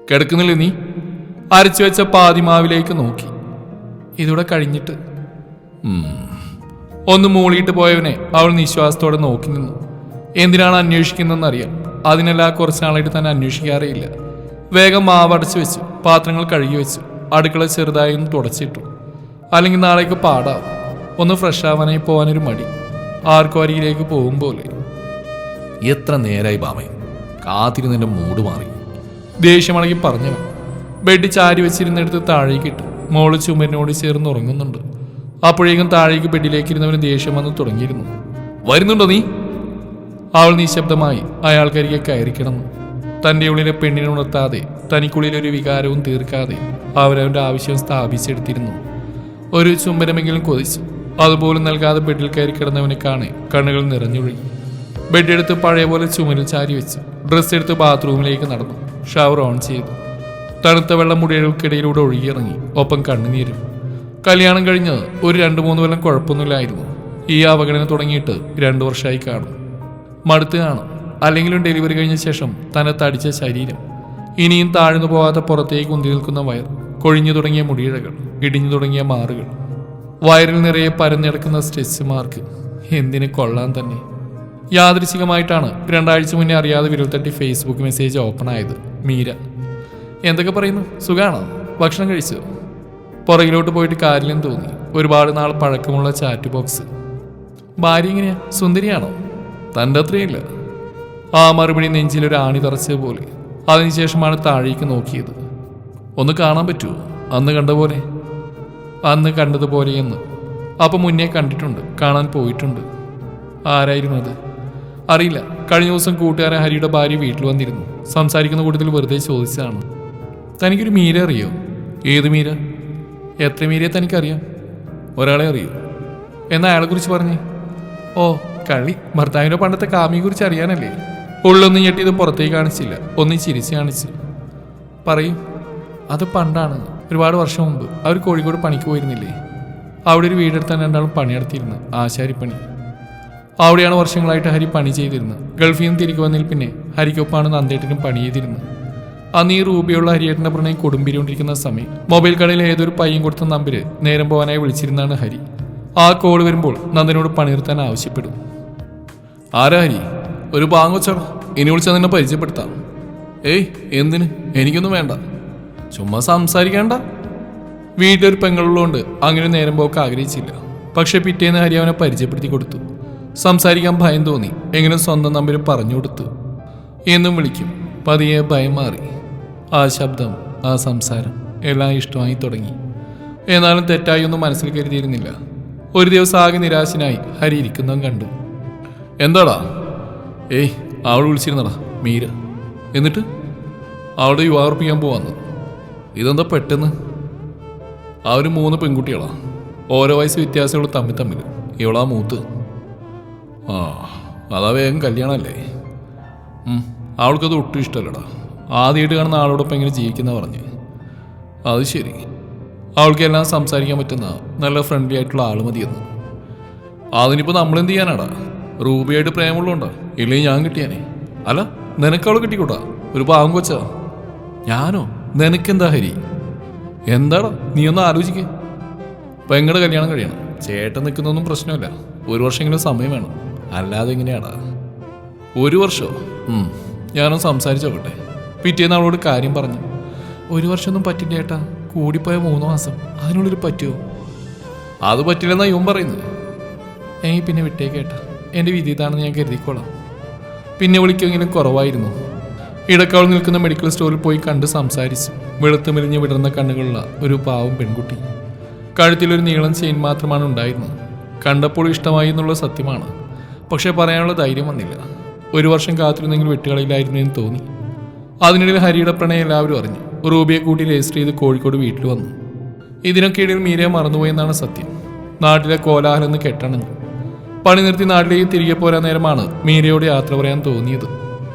കിടക്കുന്നില്ലേ നീ? അരച്ചു വെച്ച പാതിമാവിലേക്ക് നോക്കി. ഇതൂടെ കഴിഞ്ഞിട്ട്. ഒന്ന് മൂളിയിട്ട് പോയവനെ അവൾ നിശ്വാസത്തോടെ നോക്കി നിന്നു. എന്തിനാണ് അന്വേഷിക്കുന്നതെന്നറിയാം. അതിനെല്ലാം കുറച്ച് നാളായിട്ട് തന്നെ അന്വേഷിക്കാറേയില്ല. വേഗം മാവടച്ചു വെച്ചു, പാത്രങ്ങൾ കഴുകി വെച്ചു, അടുക്കള ചെറുതായി ഒന്ന് തുടച്ചിട്ടു. അല്ലെങ്കിൽ നാളേക്ക് പാടാവും. ഒന്ന് ഫ്രഷ് ആവാനായി പോകാനൊരു മടി. ആർക്കും അരികിലേക്ക് പോകും പോലെ. എത്ര നേരായി ബാമേ, കാത്തിരുന്നെൻ്റെ മൂഡ് മാറി. ദേഷ്യമടങ്ങി പറഞ്ഞവൻ ബെഡ് ചാരി വെച്ചിരുന്നെടുത്ത് താഴേക്ക് ഇട്ടു. മോള് ചുമരിനോട് ചേർന്ന് ഉറങ്ങുന്നുണ്ട്. അപ്പോഴേക്കും താഴേക്ക് ബെഡിലേക്ക് ഇരുന്നവന് ദേഷ്യം വന്ന് തുടങ്ങിയിരുന്നു. വരുന്നുണ്ടോ നീ? അവൾ നിശബ്ദമായി അയാൾക്കരികെ കയറി കിടന്നു. തൻ്റെ ഉള്ളിലെ പെണ്ണിനെ ഉണർത്താതെ, തനിക്കുള്ളിലൊരു വികാരവും തീർക്കാതെ അവരവൻ്റെ ആവശ്യം സ്ഥാപിച്ചെടുത്തിരുന്നു. ഒരു ചുംബനമെങ്കിലും കൊതിച്ചു. അതുപോലും നൽകാതെ ബെഡിൽ കയറി കിടന്നവനെ കാണെ കണ്ണുകൾ നിറഞ്ഞൊഴുകി. ബെഡെടുത്ത് പഴയ പോലെ ചുമരിൽ ചാരി വെച്ചു. ഡ്രസ്സ് എടുത്ത് ബാത്റൂമിലേക്ക് നടന്നു. ഷവർ ഓൺ ചെയ്തു. തണുത്ത വെള്ളം മുടികൾക്കിടയിലൂടെ ഒഴുകിയിറങ്ങി. ഒപ്പം കണ്ണുനീരും. കല്യാണം കഴിഞ്ഞ് ഒരു 2-3 കൊല്ലം കുഴപ്പമൊന്നുമില്ലായിരുന്നു. ഈ അവഗണന തുടങ്ങിയിട്ട് 2 വർഷമായി കാണും. മടുത്ത് കാണും. അല്ലെങ്കിലും ഡെലിവറി കഴിഞ്ഞ ശേഷം തന്നെ തടിച്ച ശരീരം, ഇനിയും താഴ്ന്നു പോകാതെ പുറത്തേക്ക് ഉന്തി നിൽക്കുന്ന വയർ, കൊഴിഞ്ഞു തുടങ്ങിയ മുടിയിഴകൾ, ഇടിഞ്ഞു തുടങ്ങിയ മാറുകൾ, വയറിൽ നിറയെ പരന്നിടക്കുന്ന സ്ട്രെച്ച് മാർക്ക്. എന്തിന് കൊള്ളാൻ തന്നെ. യാദൃച്ഛികമായിട്ടാണ് 2 ആഴ്ച മുന്നേ അറിയാതെ വിരൽ തട്ടി ഫേസ്ബുക്ക് മെസ്സേജ് ഓപ്പൺ ആയത്. മീര. എന്തൊക്കെ പറയുന്നു? സുഖാണോ? ഭക്ഷണം കഴിച്ചോ? പുറകിലോട്ട് പോയിട്ട് കാര്യമെന്ന് തോന്നി. ഒരുപാട് നാൾ പഴക്കമുള്ള ചാറ്റ് ബോക്സ്. ഭാര്യ എങ്ങനെയാ? സുന്ദരിയാണോ? തൻ്റെ അത്രയില്ല. ആ മറുപടി നെഞ്ചിലൊരു ആണി തറച്ച പോലെ. അതിനുശേഷമാണ് താഴേക്ക് നോക്കിയത്. ഒന്ന് കാണാൻ പറ്റുമോ? അന്ന് കണ്ട പോലെ. അന്ന് കണ്ടതുപോലെയെന്ന്. അപ്പം മുന്നേ കണ്ടിട്ടുണ്ട്, കാണാൻ പോയിട്ടുണ്ട്. ആരായിരുന്നു അത്? അറിയില്ല. കഴിഞ്ഞ ദിവസം കൂട്ടുകാരൻ ഹരിയുടെ ഭാര്യ വീട്ടിൽ വന്നിരുന്നു. സംസാരിക്കുന്ന കൂട്ടത്തിൽ വെറുതെ ചോദിച്ചതാണ്. തനിക്കൊരു മീര അറിയോ? ഏത് മീര? എത്ര മീരയെ തനിക്കറിയാം? ഒരാളെ അറിയോ? എന്നാൽ അയാളെക്കുറിച്ച് പറഞ്ഞേ. ഓ, കളി. ഭർത്താവിൻ്റെ പണ്ടത്തെ കാമിയെക്കുറിച്ച് അറിയാനല്ലേ? ഉള്ളൊന്നും ഞെട്ടിയത് പുറത്തേക്ക് കാണിച്ചില്ല. ഒന്ന് ചിരിച്ച് കാണിച്ചു. പറയൂ. അത് പണ്ടാണ്, ഒരുപാട് വർഷം മുമ്പ്. അവർ കോഴിക്കോട് പണിക്ക് പോയിരുന്നില്ലേ? അവിടെ ഒരു വീടെടുത്താൻ 2 ആളും പണിയെടുത്തിരുന്നു. ആശാരിപ്പണി. അവിടെയാണ് വർഷങ്ങളായിട്ട് ഹരി പണി ചെയ്തിരുന്നത്. ഗൾഫിൽ നിന്ന് തിരികെ വന്നതിൽ പിന്നെ ഹരിക്കൊപ്പമാണ് നന്ദേട്ടനും പണി ചെയ്തിരുന്നത്. അന്ന് ഈ റൂബിയുള്ള ഹരിയേട്ടൻ്റെ പ്രണയം കൊടുമ്പിരിക്കൊണ്ടിരിക്കുന്ന സമയം മൊബൈൽ കടയിൽ ഏതൊരു പയ്യൻ കൊടുത്ത നമ്പര് നേരം പോകാനായി വിളിച്ചിരുന്നാണ് ഹരി. ആ കോൾ വരുമ്പോൾ നന്ദനോട് പണിയെടുത്താൻ ആവശ്യപ്പെടും. ആരാ ഹരി? ഒരു പാങ്ങൊച്ചട. ഇനി വിളിച്ചാൽ നിന്നെ പരിചയപ്പെടുത്താം. ഏയ്, എന്തിന്? എനിക്കൊന്നും വേണ്ട. ചുമ്മാ സംസാരിക്കേണ്ട. വീട്ടിലൊരു പെങ്ങളുള്ളതുകൊണ്ട് അങ്ങനെ നേരം പോക്ക് ആഗ്രഹിച്ചില്ല. പക്ഷെ പിറ്റേന്ന് ഹരി അവനെ പരിചയപ്പെടുത്തി കൊടുത്തു. സംസാരിക്കാൻ ഭയം തോന്നി. എങ്കിലും സ്വന്തം നമ്പർ പറഞ്ഞു കൊടുത്തു. എന്നും വിളിക്കും. പതിയെ ഭയം മാറി. ആ ശബ്ദം, ആ സംസാരം എല്ലാം ഇഷ്ടമായി തുടങ്ങി. എന്നാലും തെറ്റായി ഒന്നും മനസ്സിൽ കരുതിയിരുന്നില്ല. ഒരു ദിവസം ആകെ നിരാശനായി ഹരി ഇരിക്കുന്നതും കണ്ടു. എന്താടാ? ഏയ്, അവൾ വിളിച്ചിരുന്നടാ, മീര. എന്നിട്ട് അവളുടെ വിവാഹർപ്പിക്കാൻ പോവാന്ന്. ഇതെന്താ പെട്ടെന്ന്? അവർ 3 പെൺകുട്ടികളാ. ഓരോ വയസ്സ് വ്യത്യാസങ്ങൾ തമ്മിൽ. ഇവളാ മൂത്ത്. ആ, അതാ വേഗം കല്യാണമല്ലേ? അവൾക്കത് ഒട്ടും ഇഷ്ടമല്ലടാ. ആദ്യമായിട്ട് കാണുന്ന ആളോടൊപ്പം എങ്ങനെ ജീവിക്കുന്ന പറഞ്ഞ്. അത് ശരി. അവൾക്കെല്ലാം സംസാരിക്കാൻ പറ്റുന്ന നല്ല ഫ്രണ്ട്ലി ആയിട്ടുള്ള ആൾ മതിയെന്ന്. അതിനിപ്പോൾ നമ്മളെന്ത് ചെയ്യാനാടാ? റൂബിയായിട്ട് പ്രേമുള്ളതുണ്ടോ? ഇല്ലെങ്കിൽ ഞാൻ കിട്ടിയാനേ. അല്ല, നിനക്കവളെ കിട്ടിക്കൂട്ടാ. ഒരു പാവം കൊച്ചാ. ഞാനോ? നിനക്കെന്താ ഹരി? എന്താടാ നീ ഒന്ന് ആലോചിക്കേ. പെങ്ങളുടെ കല്യാണം കഴിയണം. ചേട്ടൻ നിൽക്കുന്നൊന്നും പ്രശ്നമില്ല. 1 വർഷമെങ്കിലും സമയം വേണം. അല്ലാതെ എങ്ങനെയാടാ? 1 വർഷമോ? ഞാനൊന്ന് സംസാരിച്ചു നോക്കട്ടെ. പിറ്റേന്ന് അവളോട് കാര്യം പറഞ്ഞു. 1 വർഷമൊന്നും പറ്റില്ല ഏട്ടാ. കൂടിപ്പോയ 3 മാസം. അതിനുള്ളിൽ പറ്റുമോ? അത് പറ്റില്ലെന്നാ ഇവൻ പറയുന്നത്. എങ്കിൽ പിന്നെ വിട്ടേക്കേട്ടാ. എൻ്റെ വിധി ഇതാണെന്ന് ഞാൻ കരുതിക്കോളാം. പിന്നെ വിളിക്കുമെങ്കിലും കുറവായിരുന്നു. ഇടക്കവൾ നിൽക്കുന്ന മെഡിക്കൽ സ്റ്റോറിൽ പോയി കണ്ട് സംസാരിച്ചു. വെളുത്ത് മെലിഞ്ഞ് വിടർന്ന കണ്ണുകളുള്ള ഒരു പാവം പെൺകുട്ടി. കഴുത്തിലൊരു നീളം ചെയിൻ മാത്രമാണ് ഉണ്ടായിരുന്നത്. കണ്ടപ്പോൾ ഇഷ്ടമായി എന്നുള്ള സത്യമാണ്. പക്ഷേ പറയാനുള്ള ധൈര്യം വന്നില്ല. 1 വർഷം കാത്തിരുന്നെങ്കിൽ വെട്ടുകളിലായിരുന്നു എന്ന് തോന്നി. അതിനിടയിൽ ഹരിയുടെ പ്രണയം എല്ലാവരും അറിഞ്ഞു. റൂബിയെ കൂട്ടി രജിസ്റ്റർ ചെയ്ത് കോഴിക്കോട് വീട്ടിൽ വന്നു. ഇതിനൊക്കെ ഇടയിൽ മീരയെ മറന്നുപോയെന്നാണ് സത്യം. നാട്ടിലെ കോലാഹലം കെട്ടണഞ്ഞു. പണി നിർത്തി നാട്ടിലേക്ക് തിരികെ പോരാൻ നേരമാണ് മീരയോട് യാത്ര പറയാൻ തോന്നിയത്.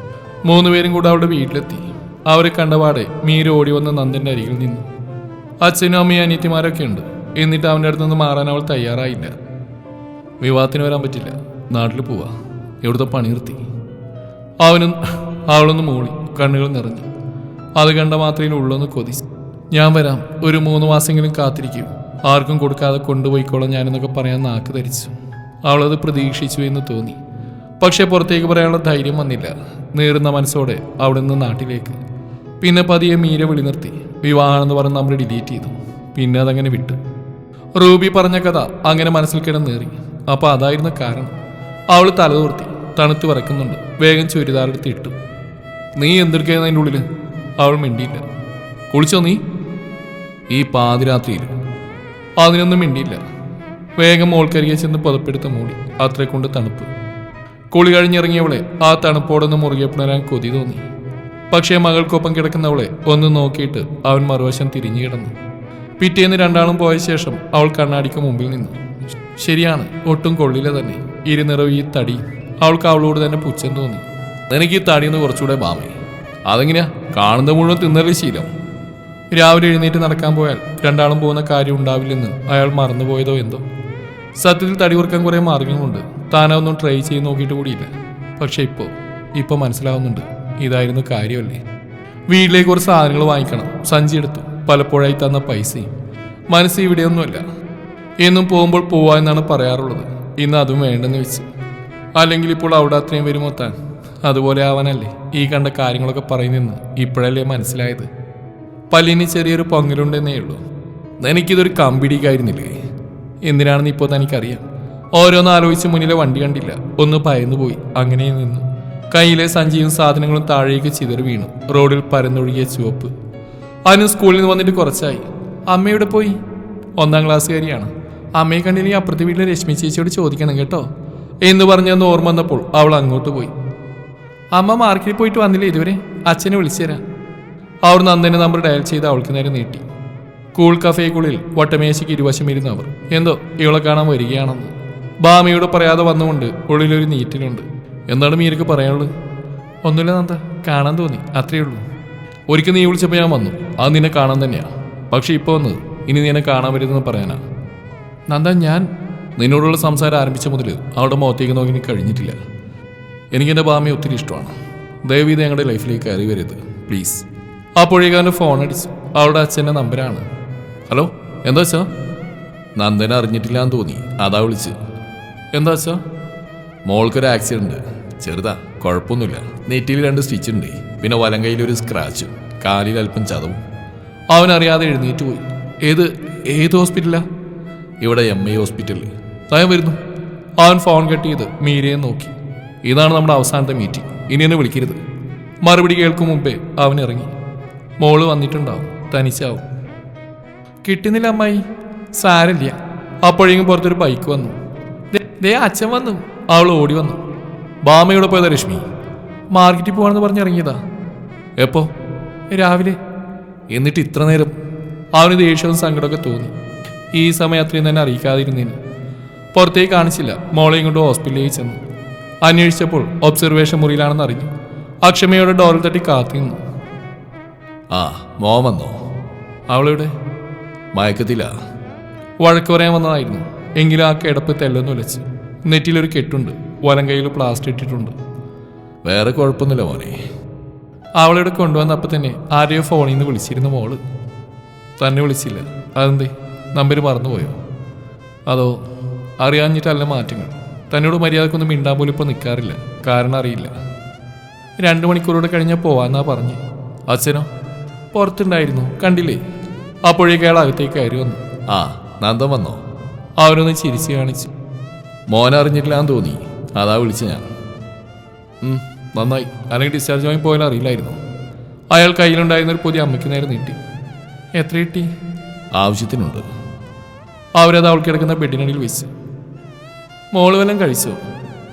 3 പേരും കൂടെ അവളുടെ വീട്ടിലെത്തി. അവരെ കണ്ടപാടെ മീര ഓടി വന്ന് നന്ദൻ്റെ അരികിൽ നിന്നു. അച്ഛനും അമ്മയും അനിയത്തിമാരൊക്കെ ഉണ്ട്. എന്നിട്ട് അവൻ്റെ അടുത്ത് നിന്ന് മാറാൻ അവൾ തയ്യാറായില്ല. വിവാഹത്തിന് വരാൻ പറ്റില്ല, നാട്ടിൽ പോവാ. ഇവിടുത്തെ പണി നിർത്തി. അവളൊന്ന് മൂളി. കണ്ണുകൾ നിറഞ്ഞു. അത് കണ്ട മാത്രമേ ഉള്ളൂന്ന് കൊതിച്ചു. ഞാൻ വരാം, ഒരു 3 മാസമെങ്കിലും കാത്തിരിക്കും, ആർക്കും കൊടുക്കാതെ കൊണ്ടുപോയിക്കോളാം ഞാനെന്നൊക്കെ പറയാൻ നാക്ക് ധരിച്ചു. അവളത് പ്രതീക്ഷിച്ചു എന്ന് തോന്നി. പക്ഷെ പുറത്തേക്ക് പറയാനുള്ള ധൈര്യം വന്നില്ല. നീറുന്ന മനസ്സോടെ അവിടെ നിന്ന് നാട്ടിലേക്ക്. പിന്നെ പതിയെ മീര വിളി നിർത്തി. വിവാഹമാണെന്ന് പറഞ്ഞ് നമ്മൾ ഡിലീറ്റ് ചെയ്തു. പിന്നെ അതങ്ങനെ വിട്ടു. റൂബി പറഞ്ഞ കഥ അങ്ങനെ മനസ്സിൽ കിടന്നേറി. അപ്പൊ അതായിരുന്നു കാരണം. അവൾ തലതോർത്തി. തണുത്ത് വിറക്കുന്നുണ്ട്. വേഗം ചുരിദാറെടുത്ത് ഇട്ടു. നീ എന്തെടുക്കായിരുന്നു അതിൻ്റെ ഉള്ളിൽ? അവൾ മിണ്ടിയില്ല. കുളിച്ചോ നീ ഈ പാതിരാത്രിയിൽ? അതിനൊന്നും മിണ്ടിയില്ല. വേഗം മോൾക്കരികെ ചെന്ന് പുതപ്പെടുത്ത് മൂടി. അത്ര കൊണ്ട് തണുപ്പ്. കുളി കഴിഞ്ഞിറങ്ങിയവളെ ആ തണുപ്പോടൊന്ന് മുറുകെ പുണരാൻ കൊതി തോന്നി. പക്ഷേ മകൾക്കൊപ്പം കിടക്കുന്നവളെ ഒന്ന് നോക്കിയിട്ട് അവൻ മറുവശം തിരിഞ്ഞു കിടന്നു. പിറ്റേന്ന് രണ്ടാളും പോയ ശേഷം അവൾ കണ്ണാടിക്ക് മുമ്പിൽ നിന്നു. ശരിയാണ്, ഒട്ടും കൊള്ളില്ല തന്നെ. ഇരുനിറവ് ഈ തടി. അവൾക്ക് അവളോട് തന്നെ പുച്ഛം തോന്നി. എനിക്ക് ഈ തടിയെന്ന് കുറച്ചുകൂടെ ബാമേ. അതെങ്ങനെയാ? കാണുന്ന മുഴുവൻ തിന്നല് ശീലം. രാവിലെ എഴുന്നേറ്റ് നടക്കാൻ പോയാൽ രണ്ടാളും പോകുന്ന കാര്യം ഉണ്ടാവില്ലെന്ന് അയാൾ മറന്നുപോയതോ എന്തോ. സത്യത്തിൽ തടി കുറക്കാൻ കുറേ മാർഗങ്ങളുണ്ട്. താനൊന്നും ട്രൈ ചെയ്ത് നോക്കിയിട്ട് കൂടിയില്ല. പക്ഷെ ഇപ്പോൾ മനസ്സിലാവുന്നുണ്ട്, ഇതായിരുന്നു കാര്യമല്ലേ. വീട്ടിലേക്ക് കുറച്ച് സാധനങ്ങൾ വാങ്ങിക്കണം. സഞ്ചി എടുത്തു. പലപ്പോഴായി തന്ന പൈസയും. മനസ്സ് ഇവിടെയൊന്നുമല്ല. എന്നും പോകുമ്പോൾ പോവാ എന്നാണ് പറയാറുള്ളത്. ഇന്ന് അതും വേണ്ടെന്ന് വെച്ച്. അല്ലെങ്കിൽ ഇപ്പോൾ അവിടെ അത്രയും വരുമോ താൻ? അതുപോലെ ആവാനല്ലേ ഈ കണ്ട കാര്യങ്ങളൊക്കെ പറയുന്നെന്ന് ഇപ്പോഴല്ലേ മനസ്സിലായത്. പല്ലിന് ചെറിയൊരു പൊങ്ങലുണ്ടെന്നേ ഉള്ളൂ. എനിക്കിതൊരു കമ്പിടിക്കായിരുന്നില്ലേ? എന്തിനാണെന്ന് ഇപ്പോൾ തനിക്കറിയാം. ഓരോന്ന് ആലോചിച്ച് മുന്നിലെ വണ്ടി കണ്ടില്ല. ഒന്ന് ഭയന്നു പോയി. അങ്ങനെ നിന്നു. കയ്യിലെ സഞ്ചിയും സാധനങ്ങളും താഴേക്ക് ചിതറി വീണു. റോഡിൽ പരന്നൊഴുകിയ ചുവപ്പ്. അതിന് സ്കൂളിൽ നിന്ന് വന്നിട്ട് കുറച്ചായി. അമ്മയുടെ പോയി? 1ാം ക്ലാസ്സുകാരിയാണ്. അമ്മയെ കണ്ടില്ലെങ്കിൽ അപ്പുറത്തെ വീട്ടിലെ രശ്മി ചേച്ചിയോട് ചോദിക്കണം കേട്ടോ എന്ന് പറഞ്ഞെന്ന് ഓർമ്മ വന്നപ്പോൾ അവൾ അങ്ങോട്ട് പോയി. അമ്മ മാർക്കറ്റിൽ പോയിട്ട് വന്നില്ല ഇതുവരെ? അച്ഛനെ വിളിച്ചു തരാം. അവർ നന്ദന്റെ നമ്പർ ഡയൽ ചെയ്ത് അവൾക്ക് നേരെ നീട്ടി. കൂൾ കഫേക്കുള്ളിൽ വട്ടമേശയ്ക്ക് ഇരുവശം ഇരുന്ന് അവർ എന്തോ ഇവളെ കാണാൻ വരികയാണെന്ന് ബാമയോട് പറയാതെ വന്നുകൊണ്ട് ഉള്ളിലൊരു നീറ്റിലുണ്ട്. എന്താണ് മീരക്ക് പറയാനുള്ളത്? ഒന്നുമില്ല നന്ദ, കാണാൻ തോന്നി, അത്രയേ ഉള്ളൂ. ഒരിക്കൽ നീ വിളിച്ചപ്പോൾ ഞാൻ വന്നു. അത് നിന്നെ കാണാൻ തന്നെയാ. പക്ഷെ ഇപ്പോൾ വന്ന് ഇനി നീ എന്നെ കാണാൻ വരുന്നെന്ന് പറയാനാ. നന്ദ, ഞാൻ നിന്നോടുള്ള സംസാരം ആരംഭിച്ച മുതൽ അവളുടെ മുഖത്തേക്ക് നോക്കി എനിക്ക് കഴിഞ്ഞിട്ടില്ല. എനിക്കെൻ്റെ ബാമയെ ഒത്തിരി ഇഷ്ടമാണ്. ദയവ് ഇത് ഞങ്ങളുടെ ലൈഫിലേക്ക് കയറി വരരുത് പ്ലീസ്. അപ്പോഴേക്കും അവൻ്റെ ഫോൺ അടിച്ചു. അവളുടെ അച്ഛൻ്റെ നമ്പരാണ്. ഹലോ, എന്താ വെച്ചാ? നന്ദനെ അറിഞ്ഞിട്ടില്ലാന്ന് തോന്നി, അതാ വിളിച്ച്. എന്താ വെച്ചാ? മോൾക്കൊരു ആക്സിഡന്റ്. ചെറുതാ, കുഴപ്പമൊന്നുമില്ല. നെറ്റിയിൽ 2 സ്റ്റിച്ച് ഉണ്ട്. പിന്നെ വലം കയ്യിലൊരു സ്ക്രാച്ചും, കാലിൽ അല്പം ചതവും. അവനറിയാതെ എഴുന്നേറ്റ് പോയി. ഏത് ഹോസ്പിറ്റലാ? ഇവിടെ MA ഹോസ്പിറ്റലിൽ. താൻ വരുന്നു. അവൻ ഫോൺ കട്ട് ചെയ്ത് മീരയെ നോക്കി. ഇതാണ് നമ്മുടെ അവസാനത്തെ മീറ്റിംഗ്, ഇനി എന്നെ വിളിക്കരുത്. മറുപടി കേൾക്കും മുമ്പേ അവൻ ഇറങ്ങി. മോള് വന്നിട്ടുണ്ടാവും, തനിച്ചാവും. കിട്ടുന്നില്ല അമ്മായി. സാരല്ല. അപ്പോഴേക്കും പുറത്തൊരു ബൈക്ക് വന്നു. ദേ അച്ഛൻ വന്നു. അവൾ ഓടി വന്നു. ബാമയോടെ പോയതാ രശ്മി? മാർക്കറ്റിൽ പോവാണെന്ന് പറഞ്ഞിറങ്ങിയതാ. എപ്പോ? രാവിലെ. എന്നിട്ട് ഇത്ര നേരം? അവന് ദേഷ്യവും സങ്കടമൊക്കെ തോന്നി. ഈ സമയം അത്രയും തന്നെ അറിയിക്കാതിരുന്നേന്. പുറത്തേക്ക് കാണിച്ചില്ല. മോളെയും കൊണ്ട് ഹോസ്പിറ്റലിലേക്ക് ചെന്നു. അന്വേഷിച്ചപ്പോൾ ഒബ്സർവേഷൻ മുറിയിലാണെന്ന് അറിഞ്ഞു. അക്ഷമയോടെ ഡോറിൽ തട്ടി കാത്തു നിന്നു. ആ, മോൻ വന്നോ? അവളിവിടെ? മയക്കത്തില്ല. വഴക്ക് പറയാൻ വന്നതായിരുന്നു. എങ്കിലും ആ കിടപ്പ് തെല്ലെന്ന് വിളിച്ച്. നെറ്റിലൊരു കെട്ടുണ്ട്. വലം കയ്യിൽ പ്ലാസ്റ്റർ ഇട്ടിട്ടുണ്ട്. വേറെ കുഴപ്പമൊന്നുമില്ല മോനെ. അവളിവിടെ കൊണ്ടുവന്നപ്പോൾ തന്നെ ആരെയോ ഫോണിൽ നിന്ന് വിളിച്ചിരുന്നു മോള്. തന്നെ വിളിച്ചില്ല. അതെന്തേ? നമ്പർ മറന്നുപോയോ? അതോ അറിയാഞ്ഞിട്ടല്ല മാറ്റങ്ങൾ? തന്നോട് മര്യാദക്കൊന്നും മിണ്ടാൻ പോലും ഇപ്പോൾ നിൽക്കാറില്ല. കാരണം അറിയില്ല. 2 മണിക്കൂറോടെ കഴിഞ്ഞാൽ പോവാന്നാ പറഞ്ഞു. അച്ഛനോ? പുറത്തുണ്ടായിരുന്നു, കണ്ടില്ലേ? അപ്പോഴേക്കും അയാൾ അകത്തേക്ക് കയറി വന്നു. ആ, നന്ദൻ വന്നോ? അവരൊന്ന് ചിരിച്ച് കാണിച്ചു. മോൻ അറിഞ്ഞിട്ടില്ലാന്ന് തോന്നി, അതാ വിളിച്ച ഞാൻ. നന്നായി. അല്ലെങ്കിൽ ഡിസ്ചാർജ് വാങ്ങി പോയാൽ അറിയില്ലായിരുന്നു. അയാൾ കയ്യിലുണ്ടായിരുന്നൊരു പുതിയ അമ്മയ്ക്ക് നേരെ നീട്ടി. എത്ര കിട്ടി? ആവശ്യത്തിനുണ്ട്. അവരത് അവൾക്ക് കിടക്കുന്ന ബെഡിനടിയിൽ വെച്ച്. മോള് വല്ലതും കഴിച്ചോ?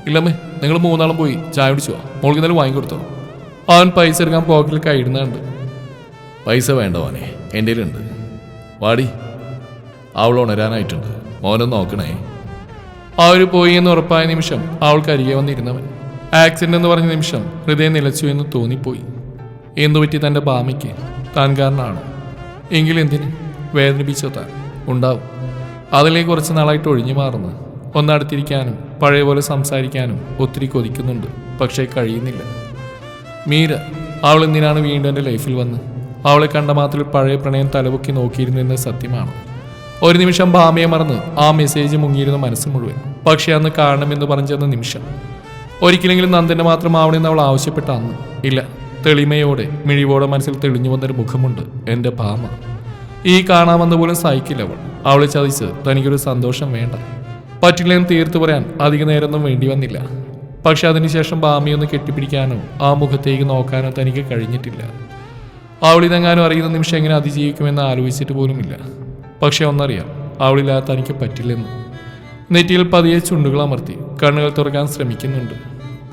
ഇല്ലമ്മേ, നിങ്ങൾ 3 ആളും പോയി ചായ കുടിച്ചോ? മോൾക്ക് ഇന്നലെ വാങ്ങിക്കൊടുത്തോ? അവൻ പൈസ എടുക്കാൻ പോക്കറ്റിൽ കൈയിടുന്നുണ്ട്. പൈസ വേണ്ട മോനെ, എൻ്റെ കയ്യിലുണ്ട്. വാടി, അവൾ ഉണരാനായിട്ടുണ്ട്. മോനൊന്ന് നോക്കണേ. അവർ പോയി എന്ന് ഉറപ്പായ നിമിഷം അവൾക്ക് അരികെ വന്നിരുന്നവൻ. ആക്സിഡന്റ് എന്ന് പറഞ്ഞ നിമിഷം ഹൃദയം നിലച്ചു എന്ന് തോന്നിപ്പോയി. എന്തുപറ്റി തൻ്റെ ബാമയ്ക്ക്? താൻ കാരണമാണ്. എങ്കിലെന്തിന്? വേദനിപ്പിച്ചോ താൻ? ഉണ്ടാവും. അതിലേക്ക് കുറച്ച് നാളായിട്ട് ഒഴിഞ്ഞു മാറുന്നു. ഒന്നടുത്തിരിക്കാനും പഴയ പോലെ സംസാരിക്കാനും ഒത്തിരി കൊതിക്കുന്നുണ്ട്. പക്ഷേ കഴിയുന്നില്ല. മീര അവൾ എന്തിനാണ് വീണ്ടും എൻ്റെ ലൈഫിൽ വന്ന്? അവളെ കണ്ട മാത്രത്തിൽ പഴയ പ്രണയം തലപൊക്കി നോക്കിയിരുന്നു എന്നത് സത്യമാണ്. ഒരു നിമിഷം ഭാമയെ മറന്ന് ആ മെസ്സേജ് മുങ്ങിയിരുന്ന മനസ്സ് മുഴുവൻ. പക്ഷെ അന്ന് കാണണമെന്ന് പറഞ്ഞെന്ന നിമിഷം ഒരിക്കലെങ്കിലും നന്ദനെ മാത്രം ആവണമെന്ന് അവൾ ആവശ്യപ്പെട്ട അന്ന് ഇല്ല. തെളിമയോടെ മിഴിവോടെ മനസ്സിൽ തെളിഞ്ഞു വന്നൊരു മുഖമുണ്ട് എൻ്റെ ഭാമ. ഈ കാണാമെന്ന് പോലും സഹിക്കില്ല അവൾ. അവളെ ചതിച്ച് തനിക്കൊരു സന്തോഷം വേണ്ട. പറ്റില്ലെന്ന് തീർത്തു പറയാൻ അധിക നേരമൊന്നും വേണ്ടി വന്നില്ല. പക്ഷെ അതിനുശേഷം ഭാമയൊന്ന് കെട്ടിപ്പിടിക്കാനോ ആ മുഖത്തേക്ക് നോക്കാനോ തനിക്ക് കഴിഞ്ഞിട്ടില്ല. അവളിതെങ്ങാനും അറിയുന്ന നിമിഷം എങ്ങനെ അതിജീവിക്കുമെന്ന് ആലോചിച്ചിട്ട് പോലുമില്ല. പക്ഷെ ഒന്നറിയാം, അവളില്ലാതെ തനിക്ക് പറ്റില്ലെന്ന്. നെറ്റിയിൽ പതിയെ ചുണ്ടുകൾ അമർത്തി കണ്ണുകൾ തുറക്കാൻ ശ്രമിക്കുന്നുണ്ട്.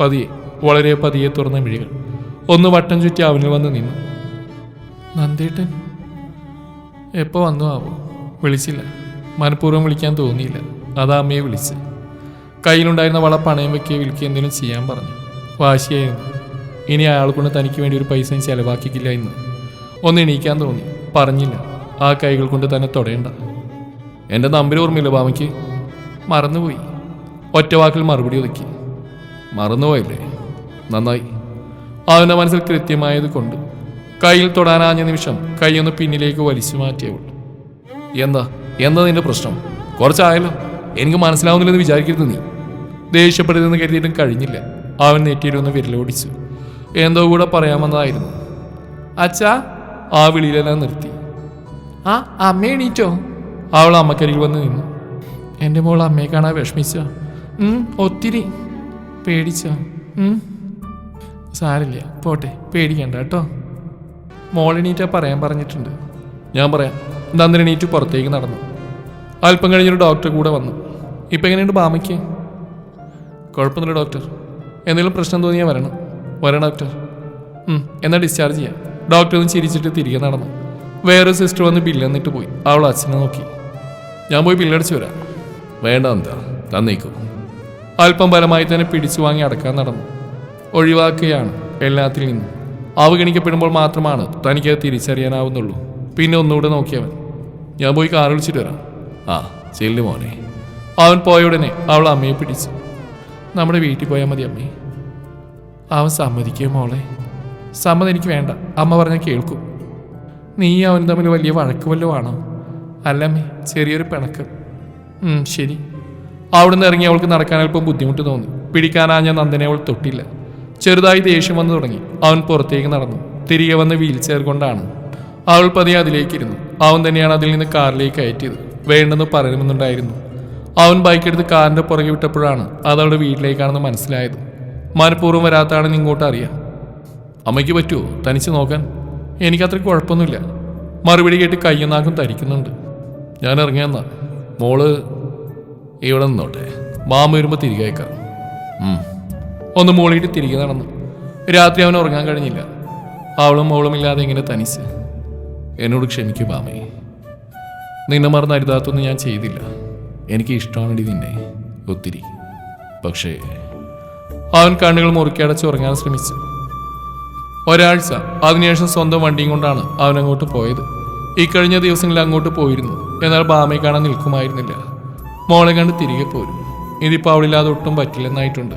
പതിയെ, വളരെ പതിയെ തുറന്ന മിഴികൾ ഒന്ന് വട്ടം ചുറ്റി അവനിൽ വന്ന് നിന്നു. നന്ദേട്ടൻ എപ്പോൾ വന്നു ആവോ? വിളിച്ചില്ല. മനഃപൂർവ്വം വിളിക്കാൻ തോന്നിയില്ല. അതാ അമ്മയെ വിളിച്ച്. കയ്യിലുണ്ടായിരുന്ന വള പണയം വെക്കുകയോ വിൽക്കുകയോ എന്തെങ്കിലും ചെയ്യാൻ പറഞ്ഞു. വാശിയായിരുന്നു. ഇനി അയാൾ കൊണ്ട് തനിക്ക് വേണ്ടി ഒരു പൈസയും ചെലവാക്കിക്കില്ല എന്ന്. ഒന്ന് എണീക്കാൻ തോന്നി. പറഞ്ഞില്ല. ആ കൈകൾ കൊണ്ട് തന്നെ തൊടേണ്ട. എൻ്റെ നമ്പർ ഓർമ്മയില്ല ഭാമയ്ക്ക്? മറന്നുപോയി. ഒറ്റ വാക്കിൽ മറുപടി ഒതുക്കി. മറന്നുപോയല്ലേ? നന്നായി. അവൻ്റെ മനസ്സിൽ കൃത്യമായത് കൊണ്ട് കയ്യിൽ തൊടാനാഞ്ഞ നിമിഷം കൈയൊന്ന് പിന്നിലേക്ക് വലിച്ചു മാറ്റിയവൾ. എന്താ നിന്റെ പ്രശ്നം? കുറച്ചായല്ലോ. എനിക്ക് മനസ്സിലാവുന്നില്ലെന്ന് വിചാരിക്കരുത് നീ. ദേഷ്യപ്പെടുതെന്ന് കരുതിയിട്ടും കഴിഞ്ഞില്ല. അവൻ നെറ്റിയിലൊന്ന് വിരലോടിച്ചു. എന്തോ കൂടെ പറയാമെന്നതായിരുന്നു. അച്ഛാ, ആ വിളിയിലെല്ലാം നിർത്തി. ആ അമ്മ എണീറ്റോ? അവൾ അമ്മക്കരികിൽ വന്ന് നിന്നു. എൻ്റെ മോൾ അമ്മയെ കാണാൻ വിഷമിച്ചോ? ഒത്തിരി. പേടിച്ചോ? സാരില്ല, പോട്ടെ, പേടിക്കണ്ട കേട്ടോ. മോളെണീറ്റാ പറയാൻ പറഞ്ഞിട്ടുണ്ട്. ഞാൻ പറയാം. നന്ദൻ എണീറ്റ് പുറത്തേക്ക് നടന്നു. അല്പം കഴിഞ്ഞൊരു ഡോക്ടർ കൂടെ വന്നു. ഇപ്പം എങ്ങനെയുണ്ട് ഭാമയ്ക്ക്? കുഴപ്പമൊന്നുമില്ല ഡോക്ടർ. എന്തെങ്കിലും പ്രശ്നം തോന്നിയാൽ വരണം ഡോക്ടർ. എന്നാൽ ഡിസ്ചാർജ് ചെയ്യാം. ഡോക്ടർ ഒന്ന് ചിരിച്ചിട്ട് തിരികെ നടന്നു. വേറൊരു സിസ്റ്റർ വന്ന് ബില്ല് എന്നിട്ട് പോയി. അവൾ അച്ഛനെ നോക്കി. ഞാൻ പോയി ബില്ലടിച്ച് വരാം. വേണ്ട എന്താ, തന്നേക്കൂ. അല്പം ബലമായി തന്നെ പിടിച്ചു വാങ്ങി അടക്കാൻ നടന്നു. ഒഴിവാക്കുകയാണ് എല്ലാത്തിൽ നിന്നും. അവഗണിക്കപ്പെടുമ്പോൾ മാത്രമാണ് തനിക്കത് തിരിച്ചറിയാനാവുന്നുള്ളൂ. പിന്നെ ഒന്നുകൂടെ നോക്കിയവൻ. ഞാൻ പോയി കാർ വിളിച്ചിട്ട് വരാം. ആ ചെല്ലു മോനെ. അവൻ പോയ ഉടനെ അവൾ അമ്മയെ പിടിച്ചു. നമ്മുടെ വീട്ടിൽ പോയാൽ മതി അമ്മേ. അവൻ സമ്മതിക്കുക മോളെ? സമ്മതം എനിക്ക് വേണ്ട. അമ്മ പറഞ്ഞാൽ കേൾക്കും. നീ അവൻ തമ്മിൽ വലിയ വഴക്ക് വല്ലതും ആണോ? അല്ലമ്മേ, ചെറിയൊരു പിണക്കം. ശരി. അവിടുന്ന് ഇറങ്ങി അവൾക്ക് നടക്കാൻ അല്പം ബുദ്ധിമുട്ട് തോന്നി. പിടിക്കാനാഞ്ഞ നന്ദനെ അവൾ തൊട്ടില്ല. ചെറുതായി ദേഷ്യം വന്നു തുടങ്ങി. അവൻ പുറത്തേക്ക് നടന്നു. തിരികെ വന്ന് വീൽ ചെയർ കൊണ്ടാണ്. അവൾ പതിയെ അതിലേക്കിരുന്നു. അവൻ തന്നെയാണ് അതിൽ നിന്ന് കാറിലേക്ക് കയറ്റിയത്. വേണ്ടെന്ന് പറയണമെന്നുണ്ടായിരുന്നു. അവൻ ബൈക്കെടുത്ത് കാറിൻ്റെ പുറകെ വിട്ടപ്പോഴാണ് അത് അവളുടെ വീട്ടിലേക്കാണെന്ന് മനസ്സിലായത്. മനഃപൂർവ്വം വരാത്താണെന്ന് ഇങ്ങോട്ട് അറിയാം. അമ്മയ്ക്ക് പറ്റുമോ തനിച്ച് നോക്കാൻ? എനിക്കത്ര കുഴപ്പമൊന്നുമില്ല. മറുപടി കേട്ട് കയ്യൊന്നാക്കും തരിക്കുന്നുണ്ട്. ഞാൻ ഇറങ്ങിയെന്നാ. മോള് ഇവിടെ നിന്നോട്ടെ. മാമ വരുമ്പോൾ തിരികെ അയക്കാം. ഒന്ന് മോളിയിട്ട് തിരികെ നടന്നു. രാത്രി അവൻ ഉറങ്ങാൻ കഴിഞ്ഞില്ല. അവളും മോളും ഇല്ലാതെ എങ്ങനെ തനിച്ച്? എന്നോട് ക്ഷമിക്കൂ മാമേ. നിന്നെ മറന്ന് അരുതാത്തൊന്നും ഞാൻ ചെയ്തില്ല. എനിക്ക് ഇഷ്ടമാണടി നിന്നെ ഒത്തിരി. പക്ഷേ അവൻ കണ്ണുകൾ മുറുക്കിയടച്ച് ഉറങ്ങാൻ ശ്രമിച്ചു. ഒരാഴ്ച അതിനുശേഷം സ്വന്തം വണ്ടിയും കൊണ്ടാണ് അവൻ അങ്ങോട്ട് പോയത്. ഇക്കഴിഞ്ഞ ദിവസങ്ങളിൽ അങ്ങോട്ട് പോയിരുന്നു. എന്നാൽ ഭാമയെ കാണാൻ നിൽക്കുമായിരുന്നില്ല. മോളെ കണ്ട് തിരികെ പോരും. ഇതിപ്പോൾ അവളില്ലാതെ ഒട്ടും പറ്റില്ലെന്നായിട്ടുണ്ട്.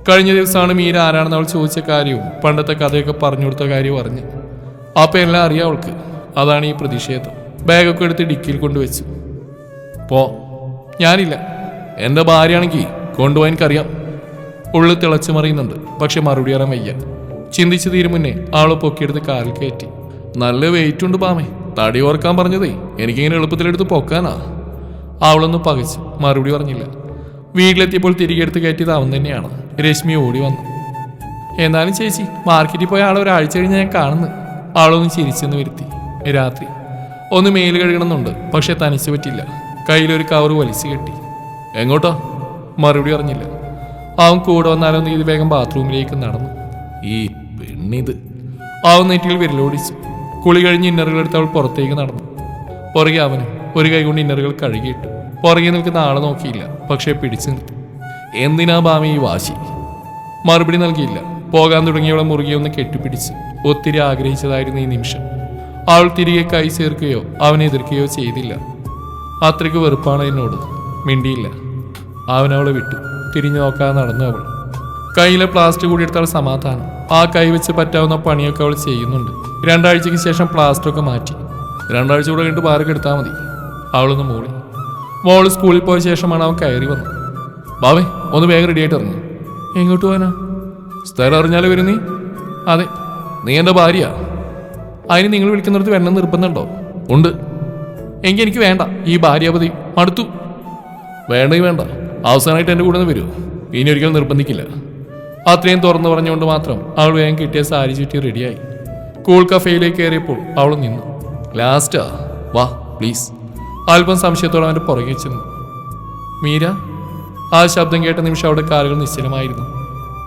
കഴിഞ്ഞ ദിവസമാണ് മീര ആരാണെന്ന് അവൾ ചോദിച്ച കാര്യവും പണ്ടത്തെ കഥയൊക്കെ പറഞ്ഞു കൊടുത്ത കാര്യവും അറിഞ്ഞ്. അപ്പം എല്ലാം അറിയാം അവൾക്ക്. അതാണ് ഈ പ്രതിഷേധം. ബാഗൊക്കെ എടുത്ത് ഡിക്കിയിൽ കൊണ്ടുവച്ചു. പോ. ഞാനില്ല. എൻ്റെ ഭാര്യയാണെങ്കിൽ കൊണ്ടുപോകാൻ എനിക്കറിയാം. ഉള്ളിൽ തിളച്ചു മറിയുന്നുണ്ട്. പക്ഷെ മറുപടി അറിയാൻ വയ്യ. ചിന്തിച്ചു തീരും മുന്നേ അവളെ പൊക്കിയെടുത്ത് കാലിൽ കയറ്റി. നല്ല വെയിറ്റ് ഉണ്ട് പാമേ. തടി ഓർക്കാൻ പറഞ്ഞതേ എനിക്കിങ്ങനെ എളുപ്പത്തിലെടുത്ത് പൊക്കാനാ. അവളൊന്ന് പകച്ചു. മറുപടി പറഞ്ഞില്ല. വീട്ടിലെത്തിയപ്പോൾ തിരികെ എടുത്ത് കയറ്റിയത് അവൻ തന്നെയാണ്. രശ്മി ഓടി വന്നു. എന്നാലും ചേച്ചി, മാർക്കറ്റിൽ പോയ ആളെ ഒരാഴ്ച കഴിഞ്ഞ് ഞാൻ കാണുന്നു. അവളൊന്ന് ചിരിച്ചെന്ന് വരുത്തി. രാത്രി ഒന്ന് മേല് കഴുകണമെന്നുണ്ട്. പക്ഷെ തനിച്ച് പറ്റില്ല. കയ്യിലൊരു കവർ വലിച്ചു കെട്ടി. എങ്ങോട്ടാ? മറുപടി പറഞ്ഞില്ല. അവൻ കൂടെ വന്നാലൊന്ന് ഇത് വേഗം ബാത്റൂമിലേക്ക് നടന്നു. ഈ പെണ്ണിത്. അവൻ നെറ്റിയിൽ വിരലോടിച്ചു. കുളി കഴിഞ്ഞ് ഇന്നറുകൾ എടുത്ത് അവൾ പുറത്തേക്ക് നടന്നു. പുറകെ അവനും ഒരു കൈ കൊണ്ട് ഇന്നറുകൾ കഴുകിയിട്ടു. പുറകെ നിൽക്കുന്ന ആളെ നോക്കിയില്ല. പക്ഷേ പിടിച്ചു നിർത്തി. എന്തിനാ ഭാമ ഈ വാശി? മറുപടി നൽകിയില്ല. പോകാൻ തുടങ്ങിയവളെ മുറുകെ ഒന്ന് കെട്ടിപ്പിടിച്ച് ഒത്തിരി ആഗ്രഹിച്ചതായിരുന്നു ഈ നിമിഷം. അവൾ തിരികെ കൈ ചേർക്കുകയോ അവനെ എതിർക്കുകയോ ചെയ്തില്ല. അത്രയ്ക്ക് വെറുപ്പാണ് എന്നോട്. മിണ്ടിയില്ല. അവനവളെ വിട്ടു. തിരിഞ്ഞു നോക്കാതെ നടന്നു അവൾ. കയ്യിലെ പ്ലാസ്റ്റിക് കൂടി എടുത്താൽ സമാധാനം. ആ കൈവച്ച് പറ്റാവുന്ന പണിയൊക്കെ അവൾ ചെയ്യുന്നുണ്ട്. 2 ആഴ്ചയ്ക്ക് ശേഷം പ്ലാസ്റ്ററൊക്കെ മാറ്റി. 2 ആഴ്ച കൂടെ കഴിഞ്ഞിട്ട് പാർക്ക് എടുത്താൽ മതി. അവളൊന്ന് മൂളി. മോള് സ്കൂളിൽ പോയ ശേഷമാണ് അവൻ കയറി വന്നത്. ബാവേ ഒന്ന് വേഗം റെഡിയായിട്ട് ഇറങ്ങി. എങ്ങോട്ട് പോകാനാ? സ്ഥലം അറിഞ്ഞാലേ വരും നീ? അതെ. നീ എൻ്റെ ഭാര്യ. അതിന് നിങ്ങൾ വിളിക്കുന്നിടത്ത് വേണം നിർബന്ധമുണ്ടോ? ഉണ്ട്. എങ്കിൽ എനിക്ക് വേണ്ട ഈ ഭാര്യാപതി, മടുത്തു. വേണ്ടെങ്കിൽ വേണ്ട, അവസാനമായിട്ട് എൻ്റെ കൂടെ വരുമോ? ഇനി ഒരിക്കലും നിർബന്ധിക്കില്ല. അത്രയും തുറന്നു പറഞ്ഞുകൊണ്ട് മാത്രം അവൾ വേഗം കിട്ടിയ സാരി ചുറ്റി റെഡിയായി. കൂൾ കഫേയിലേക്ക് കയറിയപ്പോൾ അവൾ നിന്നു. ലാസ്റ്റാ, വാ പ്ലീസ്. അല്പം സംശയത്തോടെ അവൻ്റെ പുറകെ ചെന്നു. മീര. ആ ശബ്ദം കേട്ട നിമിഷം അവിടെ കാലുകൾ നിശ്ചലമായിരുന്നു.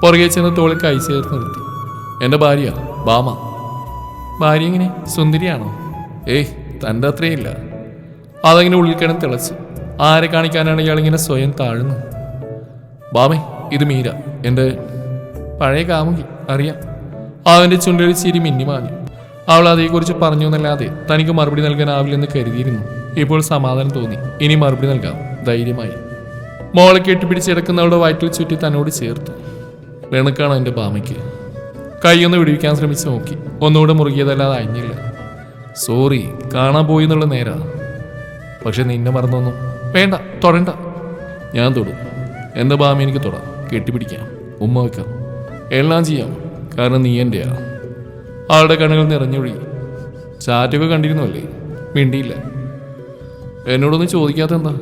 പുറകെ ചെന്ന് തോളിൽ കൈ ചേർത്ത് നിർത്തി. എൻ്റെ ഭാര്യ ബാമ. ഭാര്യ എങ്ങനെ, സുന്ദരിയാണോ? ഏയ്, തൻ്റെ അത്രയില്ല. അതങ്ങനെ ഉള്ളിൽ കിടന്ന് തിളച്ചു. ആരെ കാണിക്കാനാണ് ഇയാളിങ്ങനെ സ്വയം താഴ്ന്നു? ബാമേ, ഇത് മീര, എൻ്റെ പഴയ കാമുകി. അറിയാം. അവൻ്റെ ചുണ്ടിൽ ചിരി മിന്നിമാഞ്ഞു. അവൾ അതേക്കുറിച്ച് പറഞ്ഞു എന്നല്ലാതെ തനിക്ക് മറുപടി നൽകാനാവില്ലെന്ന് കരുതിയിരുന്നു. ഇപ്പോൾ സമാധാനം തോന്നി. ഇനി മറുപടി നൽകാം ധൈര്യമായി. മോളെ കെട്ടിപ്പിടിച്ചിടക്കുന്നവളുടെ വയറ്റിൽ ചുറ്റി തന്നോട് ചേർത്തു. വെണുക്കാണ് എൻ്റെ ബാമയ്ക്ക്. കൈയൊന്ന് വിടുവിക്കാൻ ശ്രമിച്ച് നോക്കി. ഒന്നുകൂടെ മുറുകിയതല്ലാതെ അഞ്ഞില്ല. സോറി, കാണാൻ പോയി എന്നുള്ള നേരാ. പക്ഷെ നിന്നെ മറന്നൊന്നും വേണ്ട, തൊടണ്ട. ഞാൻ തൊടും. എൻ്റെ ബാമ എനിക്ക് തൊടാം, കെട്ടിപ്പിടിക്കാം, ഉമ്മ വയ്ക്കാം, എല്ലാം ചെയ്യാം. കാരണം നീ എൻ്റെയാ. അവളുടെ കണ്ണുകൾ നിറഞ്ഞൊഴുകി. ചാറ്റൊക്കെ കണ്ടിരുന്നുവല്ലേ? മിണ്ടിയില്ല. എന്നോടൊന്നും ചോദിക്കാത്ത എന്താ?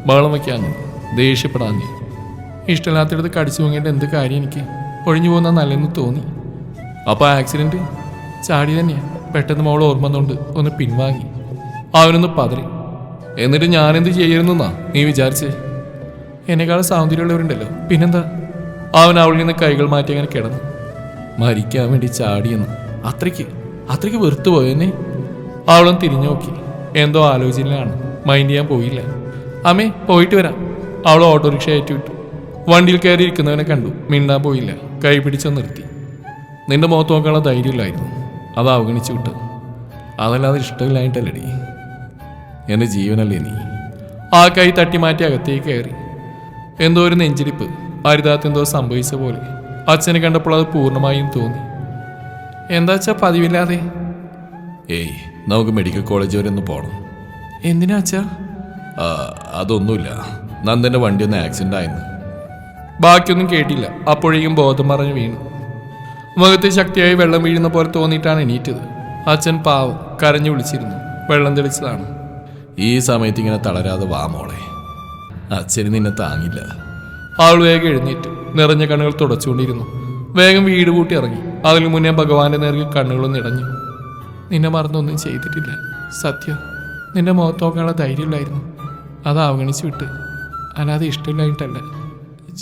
ബഹളം വയ്ക്കാന്ന്, ദേഷ്യപ്പെടാഞ്ഞ്. ഇഷ്ടമില്ലാത്തടത്ത് കടിച്ചു പോങ്ങേണ്ട എന്ത് കാര്യം എനിക്ക്? ഒഴിഞ്ഞു പോകുന്ന നല്ലെന്ന് തോന്നി. അപ്പോൾ ആക്സിഡൻറ്റ് ചാടി തന്നെയാ. പെട്ടെന്ന് മോൾ ഓർമ്മ വന്നുകൊണ്ട് ഒന്ന് പിൻവാങ്ങി. അവനൊന്ന് പതറി. എന്നിട്ട് ഞാനെന്ത് ചെയ്യായിരുന്നാ നീ വിചാരിച്ചേ? എന്നെക്കാളും സൗന്ദര്യമുള്ളവരുണ്ടല്ലോ, പിന്നെന്താ? അവൻ അവളിൽ നിന്ന് കൈകൾ മാറ്റി അങ്ങനെ കിടന്നു. മരിക്കാൻ വേണ്ടി ചാടിയെന്ന് അത്രയ്ക്ക് വെറുത്തു പോയെന്നെ. അവളും തിരിഞ്ഞു നോക്കി. എന്തോ ആലോചനയിലാണ്. മൈൻഡ് ചെയ്യാൻ പോയില്ല. അമ്മേ, പോയിട്ട് വരാം. അവൾ ഓട്ടോറിക്ഷ കയറ്റി വിട്ടു. വണ്ടിയിൽ കയറി ഇരിക്കുന്നവനെ കണ്ടു. മിണ്ടാൻ പോയില്ല. കൈ പിടിച്ചു നിർത്തി. നിന്റെ മുഖത്ത് നോക്കാനുള്ള ധൈര്യമില്ലായിരുന്നു, അത് അവഗണിച്ചു വിട്ടു. അതല്ലാതെ ഇഷ്ടമില്ലായിട്ടല്ലടി, എൻ്റെ ജീവനല്ലേ നീ. ആ കൈ തട്ടി മാറ്റി അകത്തേക്ക് കയറി. എന്തോ ഒരു നെഞ്ചിരിപ്പ്, അരുതാത്ത എന്തോ സംഭവിച്ച പോലെ. അച്ഛനെ കണ്ടപ്പോൾ അത് പൂർണ്ണമായും തോന്നി. എന്താ അച്ഛാ പതിവില്ലാതെ? ഏയ്, നമുക്ക് മെഡിക്കൽ കോളേജ് വരെ ഒന്ന് പോകണം. എന്തിനാ അച്ഛാ? അതൊന്നുമില്ല, നന്ദൻ്റെ വണ്ടി ഒന്ന് ആക്സിഡൻ്റ് ആയിരുന്നു. ബാക്കിയൊന്നും കേട്ടില്ല. അപ്പോഴേക്കും ബോധം മറഞ്ഞു വീണു. മുഖത്ത് ശക്തിയായി വെള്ളം വീഴുന്ന പോലെ തോന്നിയിട്ടാണ് എണീറ്റത്. അച്ഛൻ പാവം കരഞ്ഞു വിളിച്ചിരുന്നു. വെള്ളം തെളിച്ചതാണ്. ഈ സമയത്ത് ഇങ്ങനെ തളരാതെ വാ മോളെ, അച്ഛന് നിന്നെ താങ്ങില്ല. അവൾ വേഗം എഴുന്നേറ്റു. നിറഞ്ഞ കണ്ണുകൾ തുടച്ചുകൊണ്ടിരുന്നു. വേഗം വീട് കൂട്ടി ഇറങ്ങി. അതിനു മുന്നേ ഭഗവാന്റെ നേർക്ക് കണ്ണുകളും നിടഞ്ഞു. നിന്നെ മറന്നൊന്നും ചെയ്തിട്ടില്ല, സത്യം. നിന്റെ മുഖത്ത് നോക്കാനുള്ള ധൈര്യമില്ലായിരുന്നു, അത് അവഗണിച്ചു വിട്ട്. അല്ലാതെ ഇഷ്ടമില്ലായിട്ടല്ല,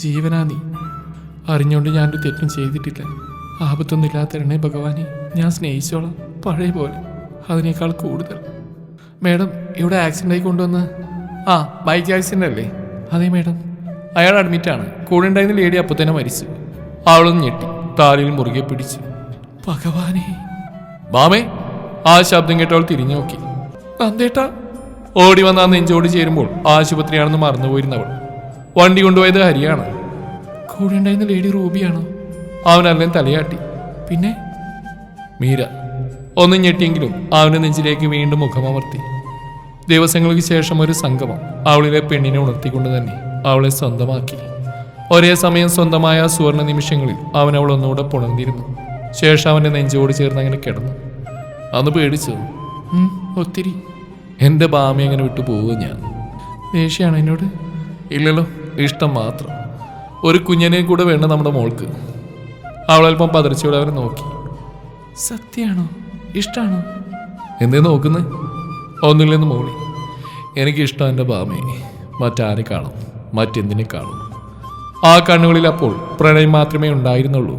ജീവനാ നീ. അറിഞ്ഞുകൊണ്ട് ഞാനൊരു തെറ്റും ചെയ്തിട്ടില്ല. ആപത്തൊന്നും ഇല്ലാത്തരണേ ഭഗവാനെ. ഞാൻ സ്നേഹിച്ചോളാം, പഴയ പോലെ, അതിനേക്കാൾ കൂടുതൽ. മേഡം, ഇവിടെ ആക്സിഡൻ്റ് ആയി കൊണ്ടുവന്ന്. ആ, ബൈക്ക് ആക്സിഡൻ്റ് അല്ലേ? അതെ മേഡം. അയാൾ അഡ്മിറ്റാണ്. കൂടെ ഉണ്ടായിരുന്ന ലേഡി അപ്പോൾ തന്നെ മരിച്ചു. അവളൊന്ന് ഞെട്ടി, താലിയിൽ മുറുകെ പിടിച്ചു. ഭഗവാനെ. ബാമേ. ആ ശബ്ദം കേട്ടവൾ തിരിഞ്ഞു നോക്കി. നന്ദേട്ടാ. ഓടി വന്ന ആ നെഞ്ചോട് ചേരുമ്പോൾ ആശുപത്രിയാണെന്ന് മറന്നുപോയിരുന്നവൾ. വണ്ടി കൊണ്ടുപോയത് ഹരിയാണ്. കൂടെ ഉണ്ടായിരുന്ന ലേഡി റൂബിയാണോ? അവനല്ലെന്ന് തലയാട്ടി. പിന്നെ മീര. ഒന്ന് ഞെട്ടിയെങ്കിലും അവൻ്റെ നെഞ്ചിലേക്ക് വീണ്ടും മുഖമമർത്തി. ദിവസങ്ങൾക്ക് ശേഷം ഒരു സംഗമം അവളിലെ പെണ്ണിനെ ഉണർത്തിക്കൊണ്ട് തന്നെ അവളെ സ്വന്തമാക്കി. ഒരേ സമയം സ്വന്തമായ സുവർണ നിമിഷങ്ങളിൽ അവൻ അവൾ ഒന്നുകൂടെ പുണർന്നിരുന്നു. ശേഷം അവൻ്റെ നെഞ്ചോട് ചേർന്ന് അങ്ങനെ കിടന്നു. അന്ന് പേടിച്ചു ഒത്തിരി. എൻ്റെ ബാമയെ അങ്ങനെ വിട്ടു പോവുക ഞാൻ. ദേഷ്യമാണ് എന്നോട്? ഇല്ലല്ലോ, ഇഷ്ടം മാത്രം. ഒരു കുഞ്ഞിനെ കൂടെ വേണ്ട നമ്മുടെ മോൾക്ക്. അവളൽപ്പം പതർച്ചയോടെ അവനെ നോക്കി. സത്യാണോ? ഇഷ്ടാണോ? എന്തേ നോക്കുന്നേ? ഒന്നുമില്ലെന്ന് മോളി. എനിക്കിഷ്ടം എൻ്റെ ബാമയെ. മറ്റാരെ കാണും, മറ്റെന്തിനെ കാണും? ആ കണ്ണുകളിൽ അപ്പോൾ പ്രണയം മാത്രമേ ഉണ്ടായിരുന്നുള്ളൂ.